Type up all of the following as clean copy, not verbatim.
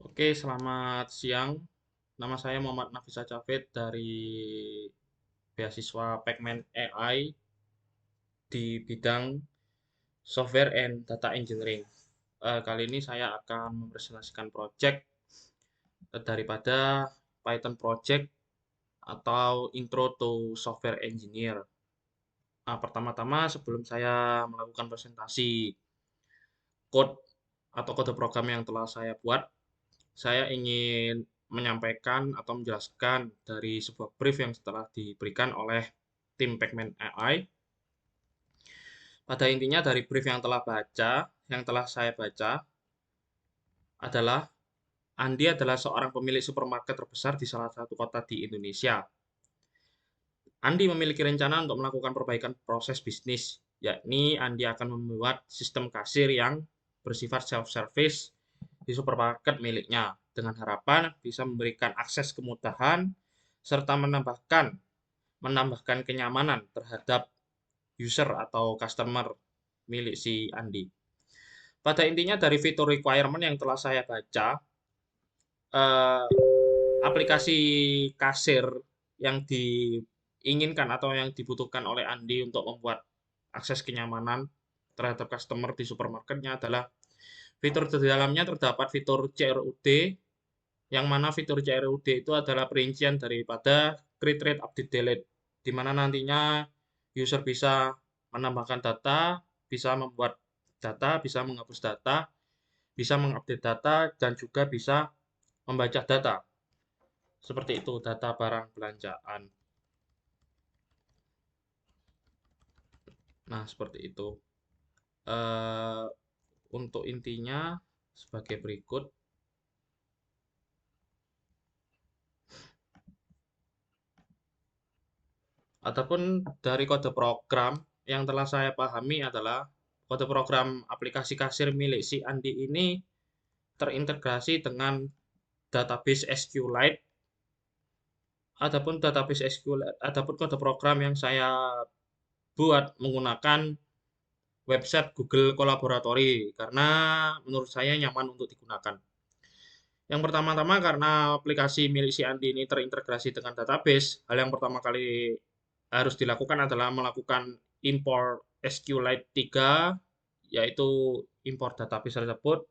Oke, selamat siang. Nama saya Muhammad Nafisa Cafet dari beasiswa Pacman AI di bidang Software and Data Engineering. Kali ini saya akan mempresentasikan project daripada Python Project atau Intro to Software Engineer. Nah, pertama-tama sebelum saya melakukan presentasi code atau kode program yang telah saya buat, saya ingin menyampaikan atau menjelaskan dari sebuah brief yang setelah diberikan oleh tim Pacman AI. Pada intinya dari brief yang telah saya baca adalah Andi adalah seorang pemilik supermarket terbesar di salah satu kota di Indonesia. Andi memiliki rencana untuk melakukan perbaikan proses bisnis, yakni Andi akan membuat sistem kasir yang bersifat self-service di supermarket miliknya, dengan harapan bisa memberikan akses kemudahan serta menambahkan kenyamanan terhadap user atau customer milik si Andi. Pada intinya dari fitur requirement yang telah saya baca, eh, aplikasi kasir yang diinginkan atau yang dibutuhkan oleh Andi untuk membuat akses kenyamanan terhadap customer di supermarketnya adalah fitur di dalamnya terdapat fitur CRUD, yang mana fitur CRUD itu adalah perincian daripada create, read, update, delete, di mana nantinya user bisa menambahkan data, bisa membuat data, bisa menghapus data, bisa mengupdate data, dan juga bisa membaca data. Seperti itu, data barang belanjaan. Nah, seperti itu. Eh, untuk intinya sebagai berikut. Ataupun dari kode program yang telah saya pahami adalah kode program aplikasi kasir milik si Andi ini terintegrasi dengan database SQLite. Adapun kode program yang saya buat menggunakan website Google Collaboratory karena menurut saya nyaman untuk digunakan. Yang pertama-tama karena aplikasi milik si Andi ini terintegrasi dengan database, hal yang pertama kali harus dilakukan adalah melakukan import SQLite 3, yaitu import database tersebut.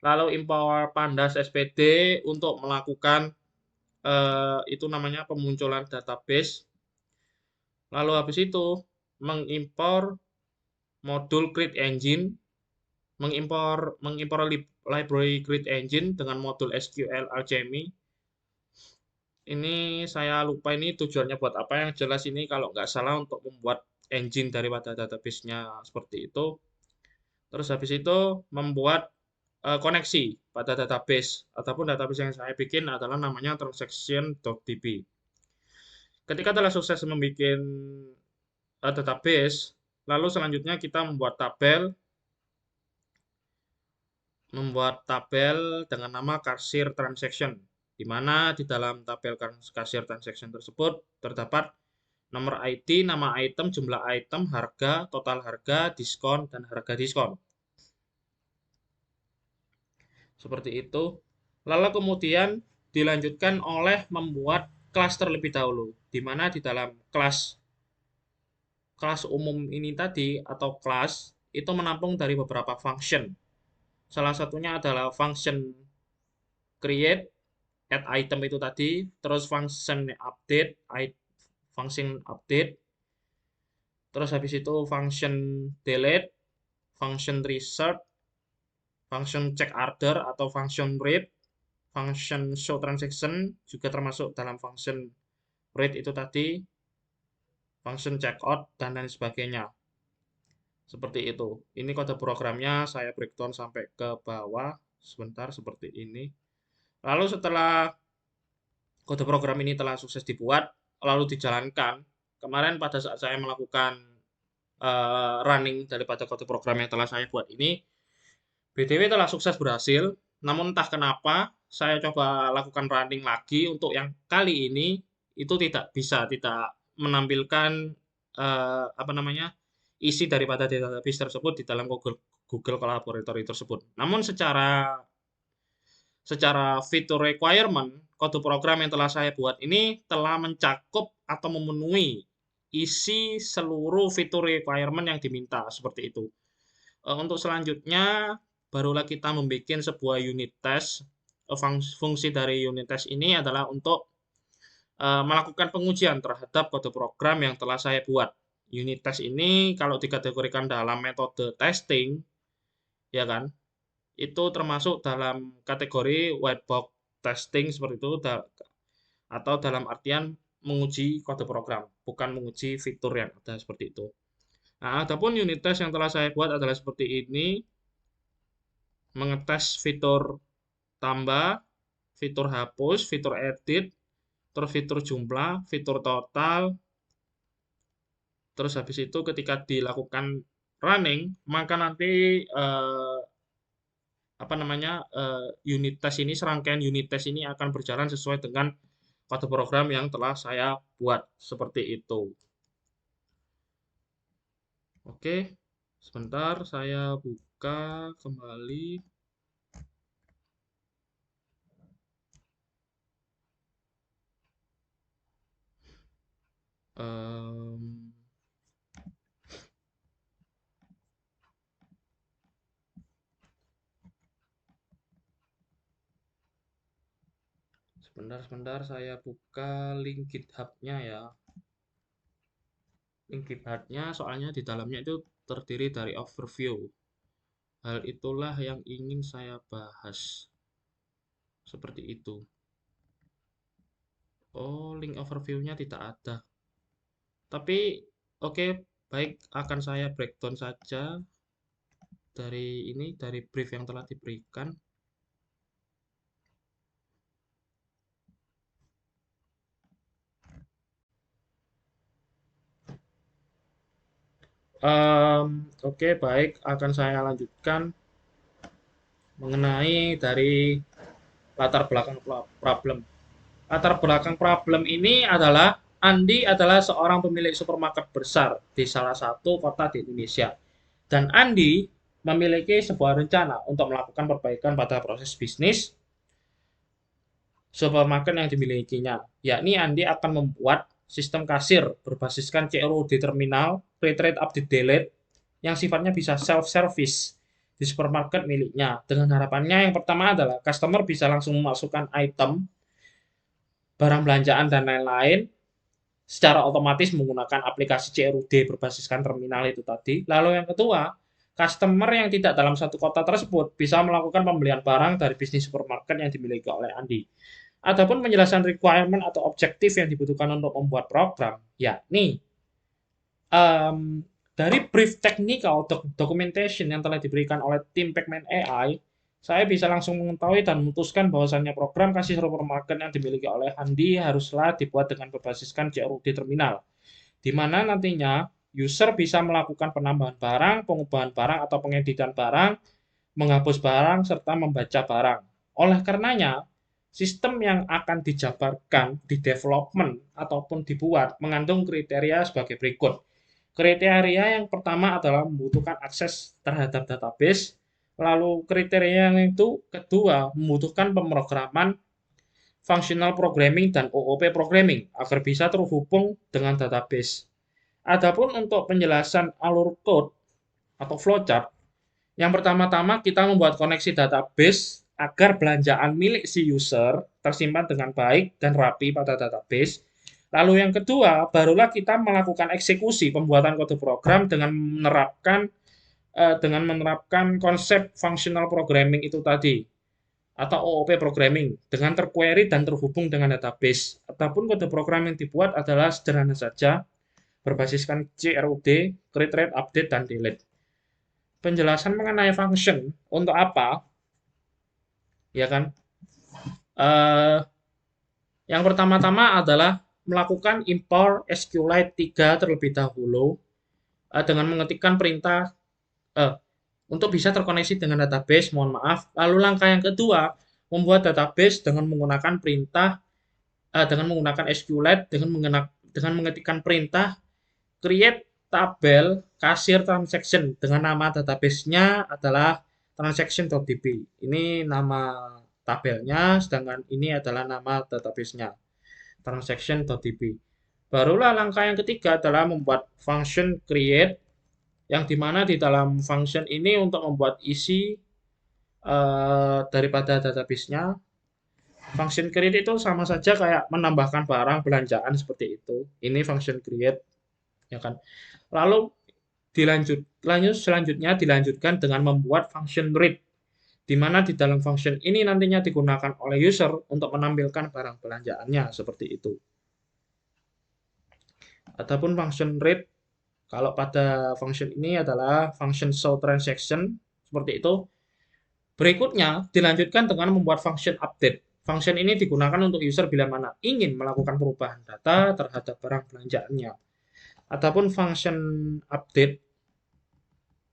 Lalu import pandas SPD untuk melakukan itu namanya pemunculan database. Lalu habis itu mengimpor modul Create Engine, mengimpor library Create Engine dengan modul SQL Alchemy. Ini saya lupa ini tujuannya buat apa, yang jelas ini kalau nggak salah untuk membuat engine daripada database-nya seperti itu. Terus habis itu membuat koneksi pada database, ataupun database yang saya bikin adalah namanya transaction.db. Ketika telah sukses membuat database, lalu selanjutnya kita membuat tabel dengan nama cashier transaction, di mana di dalam tabel cashier transaction tersebut terdapat nomor ID, nama item, jumlah item, harga, total harga, diskon, dan harga diskon. Seperti itu. Lalu kemudian dilanjutkan oleh membuat kelas terlebih dahulu, di mana di dalam kelas kelas umum ini tadi atau kelas itu menampung dari beberapa function. Salah satunya adalah function create, add item itu tadi, terus function update, terus habis itu function delete, function reset, function check order atau function read, function show transaction juga termasuk dalam function read itu tadi, function checkout, dan lain sebagainya. Seperti itu. Ini kode programnya saya breakdown sampai ke bawah. Sebentar, seperti ini. Lalu setelah kode program ini telah sukses dibuat, lalu dijalankan. Kemarin pada saat saya melakukan running daripada kode program yang telah saya buat ini, BTW telah sukses berhasil. Namun entah kenapa saya coba lakukan running lagi untuk yang kali ini itu tidak menampilkan apa namanya, isi daripada database tersebut di dalam Google Collaboratory tersebut. Namun secara secara fitur requirement, kode program yang telah saya buat ini telah mencakup atau memenuhi isi seluruh fitur requirement yang diminta, seperti itu. Untuk selanjutnya, barulah kita membuat sebuah unit test. Fungsi dari unit test ini adalah untuk melakukan pengujian terhadap kode program yang telah saya buat. Unit test ini kalau dikategorikan dalam metode testing, ya kan, itu termasuk dalam kategori white box testing seperti itu, atau dalam artian menguji kode program, bukan menguji fitur yang ada seperti itu. Nah, adapun unit test yang telah saya buat adalah seperti ini, mengetes fitur tambah, fitur hapus, fitur edit, terus fitur jumlah, fitur total, terus habis itu ketika dilakukan running, maka nanti apa namanya unit test ini, serangkaian unit test ini akan berjalan sesuai dengan kode program yang telah saya buat seperti itu. Oke, sebentar saya buka kembali. Em, sebentar saya buka link GitHub-nya ya. Link GitHub-nya soalnya di dalamnya itu terdiri dari overview. Hal itulah yang ingin saya bahas. Seperti itu. Oh, link overview-nya tidak ada. Tapi oke, baik, akan saya breakdown saja dari brief yang telah diberikan. Oke, baik, akan saya lanjutkan mengenai dari latar belakang problem. Latar belakang problem ini adalah Andi adalah seorang pemilik supermarket besar di salah satu kota di Indonesia. Dan Andi memiliki sebuah rencana untuk melakukan perbaikan pada proses bisnis supermarket yang dimilikinya, yakni Andi akan membuat sistem kasir berbasiskan CRUD terminal, create, update, delete, yang sifatnya bisa self-service di supermarket miliknya. Dengan harapannya yang pertama adalah customer bisa langsung memasukkan item, barang belanjaan, dan lain-lain secara otomatis menggunakan aplikasi CRUD berbasiskan terminal itu tadi. Lalu yang kedua, customer yang tidak dalam satu kota tersebut bisa melakukan pembelian barang dari bisnis supermarket yang dimiliki oleh Andi. Adapun penjelasan requirement atau objektif yang dibutuhkan untuk membuat program, yakni um, dari brief technical documentation yang telah diberikan oleh tim Pacman AI, saya bisa langsung mengetahui dan memutuskan bahwasannya program kasir supermarket yang dimiliki oleh Andi haruslah dibuat dengan berbasiskan CRUD terminal, di mana nantinya user bisa melakukan penambahan barang, pengubahan barang, atau pengeditan barang, menghapus barang, serta membaca barang. Oleh karenanya, sistem yang akan dijabarkan di development ataupun dibuat mengandung kriteria sebagai berikut. Kriteria yang pertama adalah membutuhkan akses terhadap database, lalu kriteria yang itu kedua membutuhkan pemrograman functional programming dan OOP programming agar bisa terhubung dengan database. Adapun untuk penjelasan alur code atau flowchart, yang pertama-tama kita membuat koneksi database agar belanjaan milik si user tersimpan dengan baik dan rapi pada database. Lalu yang kedua, barulah kita melakukan eksekusi pembuatan kode program dengan menerapkan konsep functional programming itu tadi atau OOP programming dengan terquery dan terhubung dengan database. Adapun kode program yang dibuat adalah sederhana saja, berbasiskan CRUD, create, update, dan delete. Penjelasan mengenai function untuk apa, ya kan? Yang pertama-tama adalah melakukan import SQLite 3 terlebih dahulu dengan mengetikkan perintah untuk bisa terkoneksi dengan database, mohon maaf. Lalu langkah yang kedua, membuat database dengan menggunakan perintah dengan menggunakan SQLite dengan mengetikkan perintah create tabel kasir transaction dengan nama database-nya adalah transaction.db. Ini nama tabelnya, sedangkan ini adalah nama database-nya, transaction.db. Barulah langkah yang ketiga adalah membuat function create, yang dimana di dalam function ini untuk membuat isi daripada database-nya. Function create itu sama saja kayak menambahkan barang belanjaan seperti itu. Ini function create, ya kan. Lalu selanjutnya dilanjutkan dengan membuat function read, di mana di dalam function ini nantinya digunakan oleh user untuk menampilkan barang belanjaannya seperti itu. Adapun function read, kalau pada function ini adalah function show transaction seperti itu. Berikutnya dilanjutkan dengan membuat function update. Function ini digunakan untuk user bila mana ingin melakukan perubahan data terhadap barang belanjaannya. Adapun function update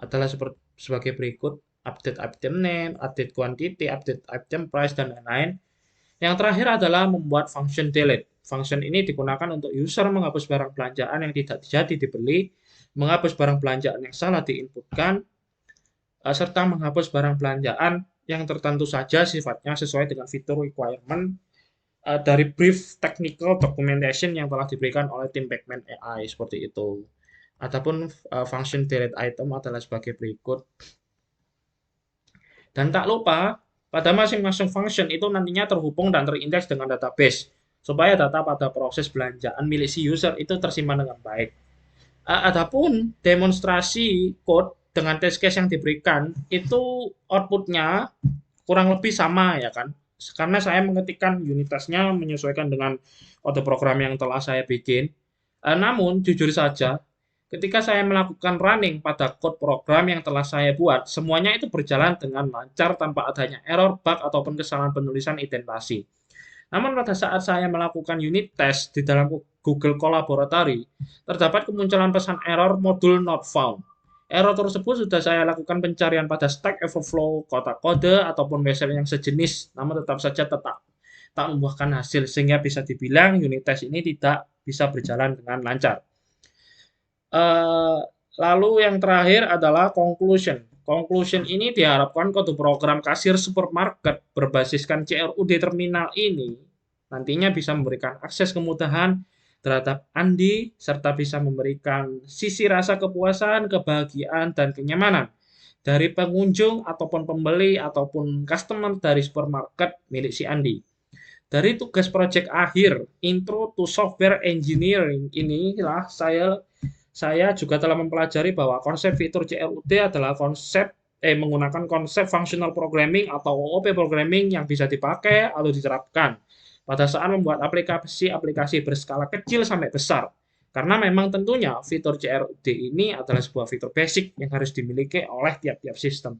adalah sebagai berikut: update item name, update quantity, update item price, dan lain-lain. Yang terakhir adalah membuat function delete. Function ini digunakan untuk user menghapus barang belanjaan yang tidak jadi dibeli, menghapus barang belanjaan yang salah diinputkan, serta menghapus barang belanjaan yang tertentu saja sifatnya sesuai dengan fitur requirement dari brief technical documentation yang telah diberikan oleh tim Pacman AI seperti itu. Adapun function delete item adalah sebagai berikut. Dan tak lupa, pada masing-masing function itu nantinya terhubung dan terindeks dengan database, supaya data pada proses belanjaan milik si user itu tersimpan dengan baik. Adapun demonstrasi code dengan test case yang diberikan, itu outputnya kurang lebih sama ya kan. Karena saya mengetikkan unit testnya menyesuaikan dengan kode program yang telah saya bikin. Namun, jujur saja, ketika saya melakukan running pada code program yang telah saya buat, semuanya itu berjalan dengan lancar tanpa adanya error, bug, ataupun kesalahan penulisan indentasi. Namun pada saat saya melakukan unit test di dalam Google Colaboratory, terdapat kemunculan pesan error module not found. Error tersebut sudah saya lakukan pencarian pada Stack Overflow, kotak kode, ataupun website yang sejenis, namun tetap saja tak membuahkan hasil, sehingga bisa dibilang unit test ini tidak bisa berjalan dengan lancar. Lalu yang terakhir adalah conclusion. Conclusion ini diharapkan kode program kasir supermarket berbasiskan CRUD terminal ini nantinya bisa memberikan akses kemudahan terhadap Andi, serta bisa memberikan sisi rasa kepuasan, kebahagiaan, dan kenyamanan dari pengunjung ataupun pembeli ataupun customer dari supermarket milik si Andi. Dari tugas proyek akhir Intro to Software Engineering inilah saya juga telah mempelajari bahwa konsep fitur CRUD adalah menggunakan konsep functional programming atau OOP programming yang bisa dipakai atau diterapkan pada saat membuat aplikasi berskala kecil sampai besar. Karena memang tentunya fitur CRUD ini adalah sebuah fitur basic yang harus dimiliki oleh tiap-tiap sistem.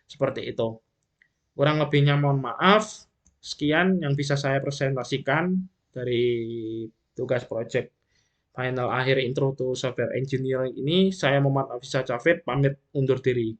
Seperti itu. Kurang lebihnya mohon maaf. Sekian yang bisa saya presentasikan dari tugas proyek final akhir Intro to Software Engineering ini. Saya Muhammad Afisa Cafid, pamit undur diri.